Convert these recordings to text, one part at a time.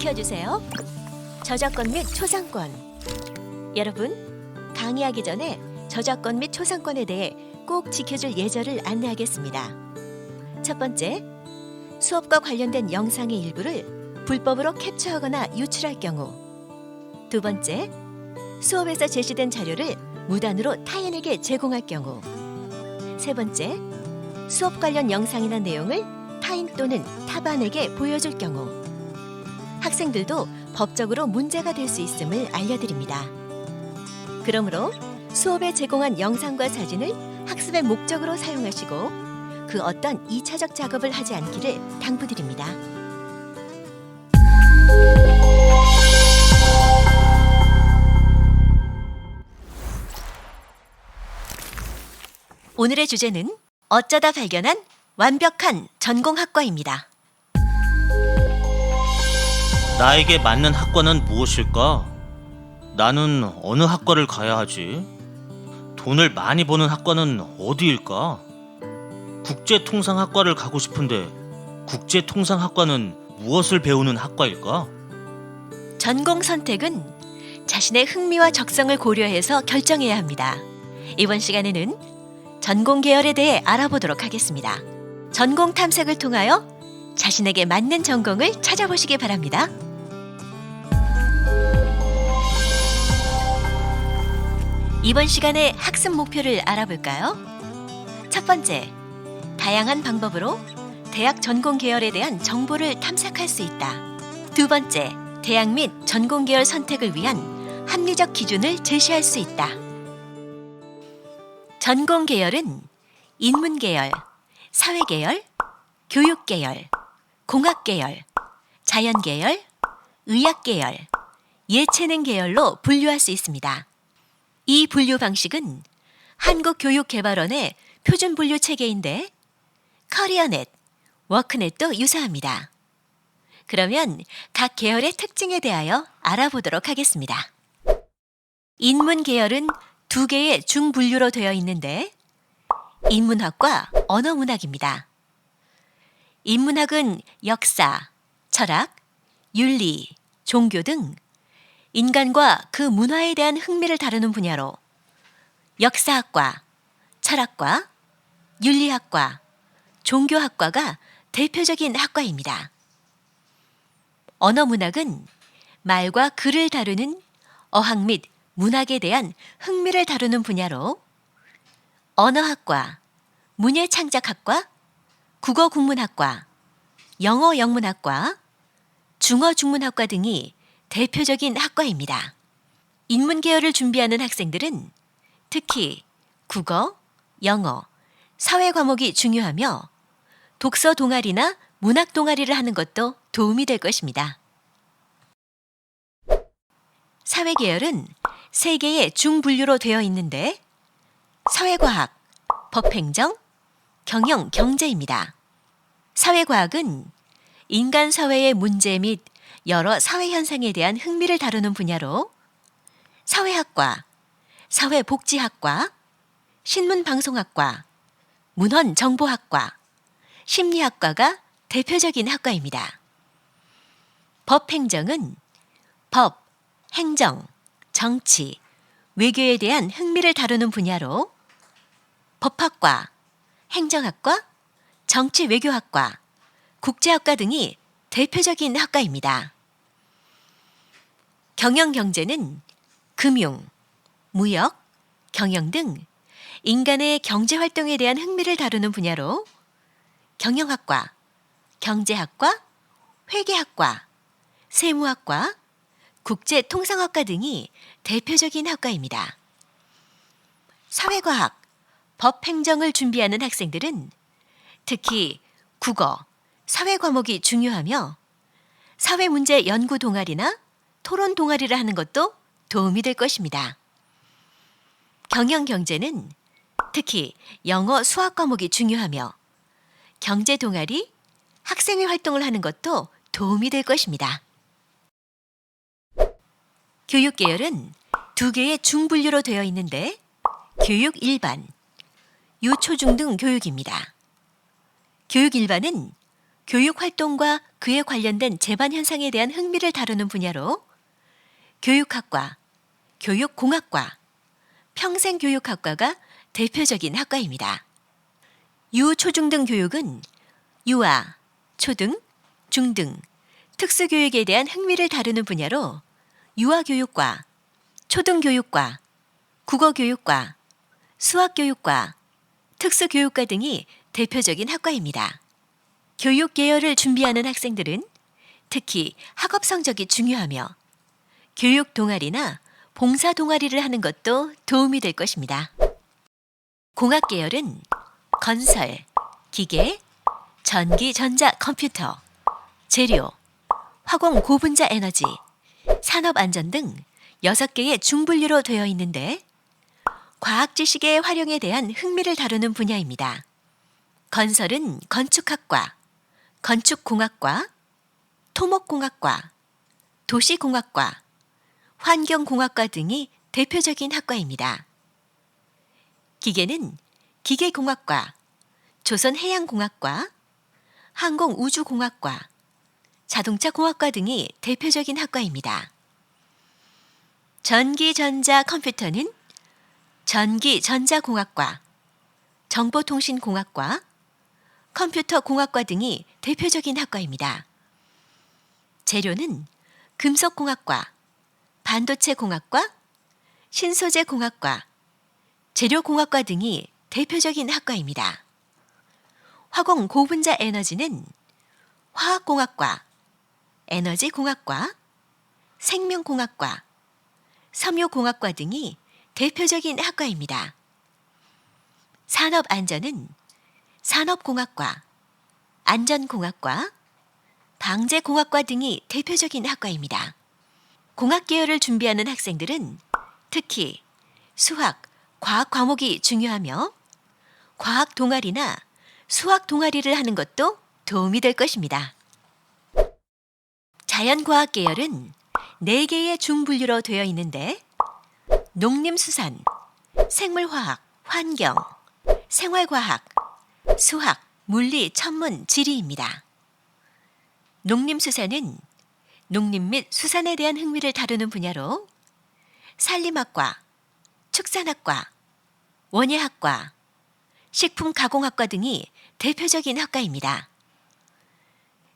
지켜주세요. 저작권 및 초상권. 여러분, 강의하기 전에 저작권 및 초상권에 대해 꼭 지켜줄 예절을 안내하겠습니다. 첫 번째, 수업과 관련된 영상의 일부를 불법으로 캡처하거나 유출할 경우. 두 번째, 수업에서 제시된 자료를 무단으로 타인에게 제공할 경우. 세 번째, 수업 관련 영상이나 내용을 타인 또는 타반에게 보여줄 경우. 학생들도 법적으로 문제가 될 수 있음을 알려드립니다. 그러므로 수업에 제공한 영상과 사진을 학습의 목적으로 사용하시고 그 어떤 2차적 작업을 하지 않기를 당부드립니다. 오늘의 주제는 어쩌다 발견한 완벽한 전공학과입니다. 나에게 맞는 학과는 무엇일까? 나는 어느 학과를 가야 하지? 돈을 많이 버는 학과는 어디일까? 국제통상학과를 가고 싶은데 국제통상학과는 무엇을 배우는 학과일까? 전공 선택은 자신의 흥미와 적성을 고려해서 결정해야 합니다. 이번 시간에는 전공 계열에 대해 알아보도록 하겠습니다. 전공 탐색을 통하여 자신에게 맞는 전공을 찾아보시기 바랍니다. 이번 시간의 학습 목표를 알아볼까요? 첫 번째, 다양한 방법으로 대학 전공 계열에 대한 정보를 탐색할 수 있다. 두 번째, 대학 및 전공 계열 선택을 위한 합리적 기준을 제시할 수 있다. 전공 계열은 인문 계열, 사회 계열, 교육 계열, 공학 계열, 자연 계열, 의학 계열, 예체능 계열로 분류할 수 있습니다. 이 분류 방식은 한국교육개발원의 표준 분류 체계인데 커리어넷, 워크넷도 유사합니다. 그러면 각 계열의 특징에 대하여 알아보도록 하겠습니다. 인문 계열은 두 개의 중분류로 되어 있는데 인문학과 언어문학입니다. 인문학은 역사, 철학, 윤리, 종교 등 인간과 그 문화에 대한 흥미를 다루는 분야로 역사학과, 철학과, 윤리학과, 종교학과가 대표적인 학과입니다. 언어문학은 말과 글을 다루는 어학 및 문학에 대한 흥미를 다루는 분야로 언어학과, 문예창작학과, 국어국문학과, 영어영문학과, 중어중문학과 등이 대표적인 학과입니다. 인문 계열을 준비하는 학생들은 특히 국어, 영어, 사회 과목이 중요하며 독서 동아리나 문학 동아리를 하는 것도 도움이 될 것입니다. 사회 계열은 세 개의 중분류로 되어 있는데 사회과학, 법행정, 경영, 경제입니다. 사회과학은 인간 사회의 문제 및 여러 사회 현상에 대한 흥미를 다루는 분야로 사회학과, 사회복지학과, 신문방송학과, 문헌정보학과, 심리학과가 대표적인 학과입니다. 법행정은 법, 행정, 정치, 외교에 대한 흥미를 다루는 분야로 법학과, 행정학과, 정치외교학과, 국제학과 등이 대표적인 학과입니다. 경영경제는 금융, 무역, 경영 등 인간의 경제활동에 대한 흥미를 다루는 분야로 경영학과, 경제학과, 회계학과, 세무학과, 국제통상학과 등이 대표적인 학과입니다. 사회과학, 법행정을 준비하는 학생들은 특히 국어, 사회 과목이 중요하며 사회문제 연구 동아리나 토론 동아리를 하는 것도 도움이 될 것입니다. 경영경제는 특히 영어, 수학 과목이 중요하며 경제 동아리, 학생회 활동을 하는 것도 도움이 될 것입니다. 교육 계열은 두 개의 중분류로 되어 있는데 교육 일반, 유초중등 교육입니다. 교육 일반은 교육 활동과 그에 관련된 재반 현상에 대한 흥미를 다루는 분야로 교육학과, 교육공학과, 평생교육학과가 대표적인 학과입니다. 유초중등 교육은 유아, 초등, 중등, 특수교육에 대한 흥미를 다루는 분야로 유아교육과, 초등교육과, 국어교육과, 수학교육과, 특수교육과 등이 대표적인 학과입니다. 교육 계열을 준비하는 학생들은 특히 학업 성적이 중요하며 교육 동아리나 봉사 동아리를 하는 것도 도움이 될 것입니다. 공학 계열은 건설, 기계, 전기, 전자, 컴퓨터, 재료, 화공 고분자 에너지, 산업 안전 등 6개의 중분류로 되어 있는데 과학 지식의 활용에 대한 흥미를 다루는 분야입니다. 건설은 건축학과, 건축공학과, 토목공학과, 도시공학과, 환경공학과 등이 대표적인 학과입니다. 기계는 기계공학과, 조선해양공학과, 항공우주공학과, 자동차공학과 등이 대표적인 학과입니다. 전기, 전자, 컴퓨터는 전기, 전자공학과, 정보통신공학과, 컴퓨터공학과 등이 대표적인 학과입니다. 재료는 금속공학과, 반도체공학과, 신소재공학과, 재료공학과 등이 대표적인 학과입니다. 화공 고분자 에너지는 화학공학과, 에너지공학과, 생명공학과, 섬유공학과 등이 대표적인 학과입니다. 산업안전은 산업공학과, 안전공학과, 방재공학과 등이 대표적인 학과입니다. 공학 계열을 준비하는 학생들은 특히 수학, 과학 과목이 중요하며 과학 동아리나 수학 동아리를 하는 것도 도움이 될 것입니다. 자연과학 계열은 4개의 중분류로 되어 있는데 농림수산, 생물화학, 환경, 생활과학, 수학, 물리, 천문, 지리입니다. 농림수산은 농립 및 수산에 대한 흥미를 다루는 분야로 산림학과, 축산학과, 원예학과, 식품가공학과 등이 대표적인 학과입니다.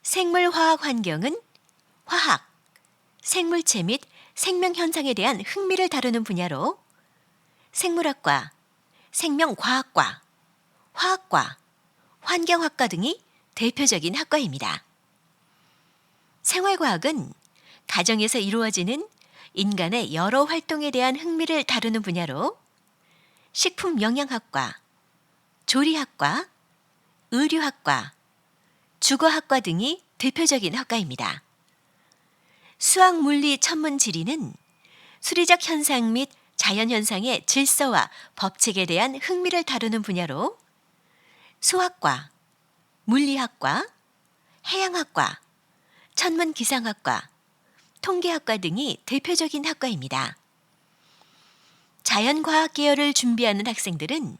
생물화학 환경은 화학, 생물체 및 생명현상에 대한 흥미를 다루는 분야로 생물학과, 생명과학과, 화학과, 환경학과 등이 대표적인 학과입니다. 생활과학은 가정에서 이루어지는 인간의 여러 활동에 대한 흥미를 다루는 분야로 식품영양학과, 조리학과, 의류학과, 주거학과 등이 대표적인 학과입니다. 수학, 물리, 천문, 지리는 수리적 현상 및 자연현상의 질서와 법칙에 대한 흥미를 다루는 분야로 수학과, 물리학과, 해양학과, 천문기상학과, 통계학과 등이 대표적인 학과입니다. 자연과학 계열을 준비하는 학생들은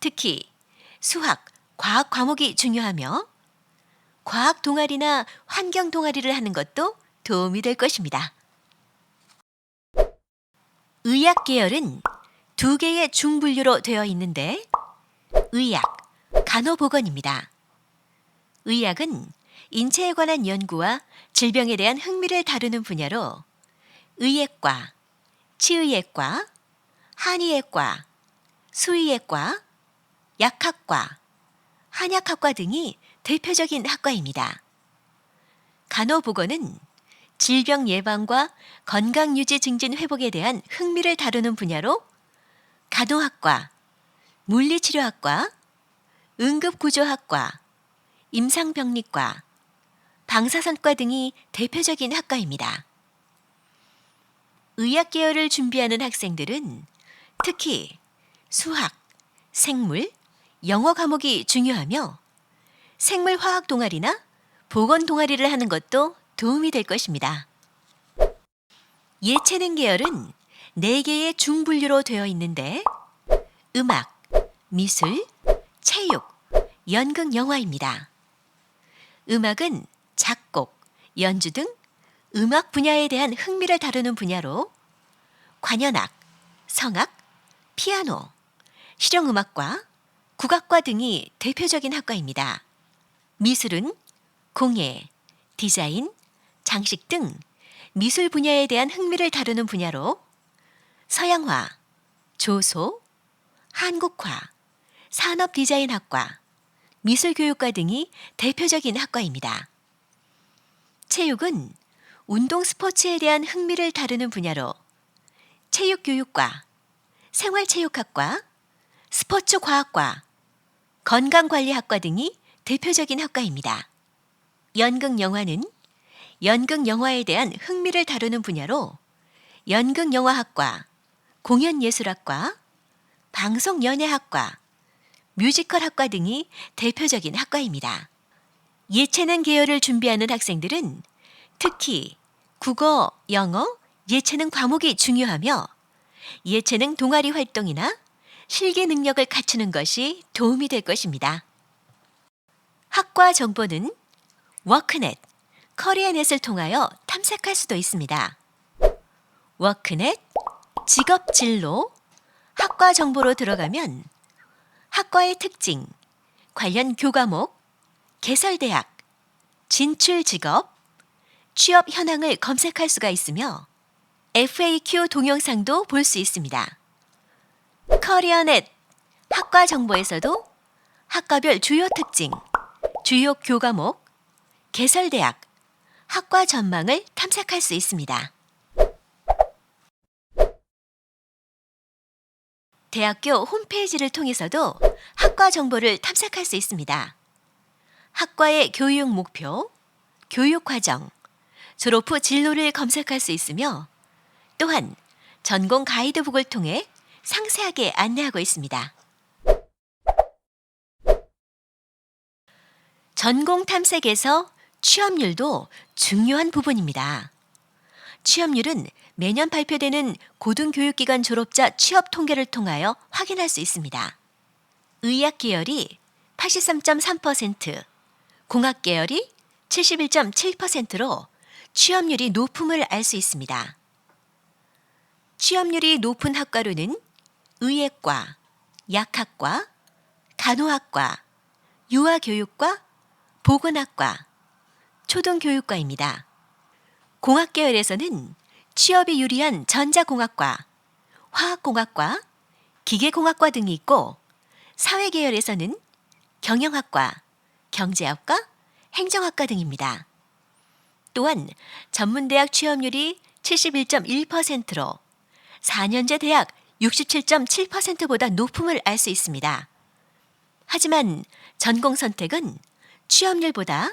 특히 수학, 과학 과목이 중요하며 과학 동아리나 환경 동아리를 하는 것도 도움이 될 것입니다. 의학 계열은 2개의 중분류로 되어 있는데 의학, 간호보건입니다. 의학은 인체에 관한 연구와 질병에 대한 흥미를 다루는 분야로 의예과, 치의예과, 한의예과, 수의예과, 약학과, 한약학과 등이 대표적인 학과입니다. 간호보건은 질병 예방과 건강유지 증진 회복에 대한 흥미를 다루는 분야로 간호학과, 물리치료학과, 응급구조학과, 임상병리과, 방사선과 등이 대표적인 학과입니다. 의학 계열을 준비하는 학생들은 특히 수학, 생물, 영어 과목이 중요하며 생물화학 동아리나 보건 동아리를 하는 것도 도움이 될 것입니다. 예체능 계열은 4개의 중분류로 되어 있는데 음악, 미술, 체육, 연극, 영화입니다. 음악은 작곡, 연주 등 음악 분야에 대한 흥미를 다루는 분야로 관현악, 성악, 피아노, 실용음악과 국악과 등이 대표적인 학과입니다. 미술은 공예, 디자인, 장식 등 미술 분야에 대한 흥미를 다루는 분야로 서양화, 조소, 한국화, 산업디자인학과, 미술교육과 등이 대표적인 학과입니다. 체육은 운동 스포츠에 대한 흥미를 다루는 분야로 체육교육과, 생활체육학과, 스포츠과학과, 건강관리학과 등이 대표적인 학과입니다. 연극영화는 연극영화에 대한 흥미를 다루는 분야로 연극영화학과, 공연예술학과, 방송연예학과, 뮤지컬학과 등이 대표적인 학과입니다. 예체능 계열을 준비하는 학생들은 특히 국어, 영어, 예체능 과목이 중요하며 예체능 동아리 활동이나 실기 능력을 갖추는 것이 도움이 될 것입니다. 학과 정보는 워크넷, 커리어넷을 통하여 탐색할 수도 있습니다. 워크넷, 직업진로, 학과 정보로 들어가면 학과의 특징, 관련 교과목, 개설대학, 진출직업, 취업 현황을 검색할 수가 있으며 FAQ 동영상도 볼 수 있습니다. 커리어넷, 학과 정보에서도 학과별 주요 특징, 주요 교과목, 개설대학, 학과 전망을 탐색할 수 있습니다. 대학교 홈페이지를 통해서도 학과 정보를 탐색할 수 있습니다. 학과의 교육 목표, 교육 과정, 졸업 후 진로를 검색할 수 있으며 또한 전공 가이드북을 통해 상세하게 안내하고 있습니다. 전공 탐색에서 취업률도 중요한 부분입니다. 취업률은 매년 발표되는 고등교육기관 졸업자 취업 통계를 통하여 확인할 수 있습니다. 의학 계열이 83.3%, 공학 계열이 71.7%로 취업률이 높음을 알 수 있습니다. 취업률이 높은 학과로는 의예과, 약학과, 간호학과, 유아교육과, 보건학과, 초등교육과입니다. 공학 계열에서는 취업이 유리한 전자공학과, 화학공학과, 기계공학과 등이 있고 사회 계열에서는 경영학과, 경제학과, 행정학과 등입니다. 또한 전문대학 취업률이 71.1%로 4년제 대학 67.7%보다 높음을 알 수 있습니다. 하지만 전공 선택은 취업률보다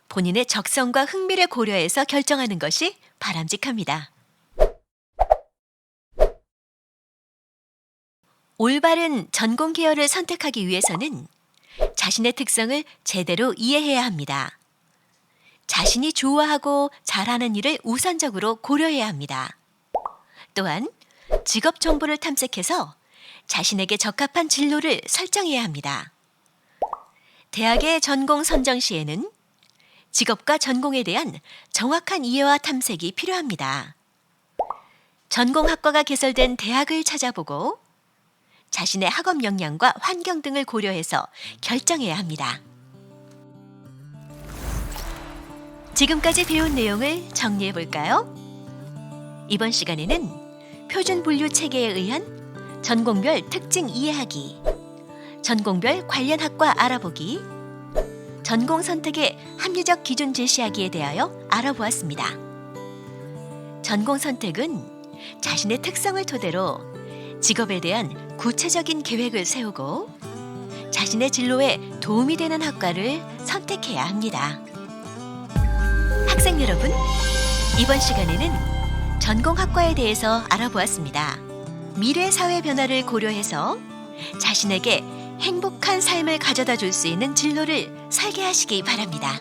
본인의 적성과 흥미를 고려해서 결정하는 것이 바람직합니다. 올바른 전공 계열을 선택하기 위해서는 자신의 특성을 제대로 이해해야 합니다. 자신이 좋아하고 잘하는 일을 우선적으로 고려해야 합니다. 또한 직업 정보를 탐색해서 자신에게 적합한 진로를 설정해야 합니다. 대학의 전공 선정 시에는 직업과 전공에 대한 정확한 이해와 탐색이 필요합니다. 전공 학과가 개설된 대학을 찾아보고 자신의 학업 역량과 환경 등을 고려해서 결정해야 합니다. 지금까지 배운 내용을 정리해 볼까요? 이번 시간에는 표준 분류 체계에 의한 전공별 특징 이해하기, 전공별 관련 학과 알아보기, 전공 선택의 합리적 기준 제시하기에 대하여 알아보았습니다. 전공 선택은 자신의 특성을 토대로 직업에 대한 구체적인 계획을 세우고 자신의 진로에 도움이 되는 학과를 선택해야 합니다. 학생 여러분, 이번 시간에는 전공학과에 대해서 알아보았습니다. 미래 사회 변화를 고려해서 자신에게 행복한 삶을 가져다 줄 수 있는 진로를 설계하시기 바랍니다.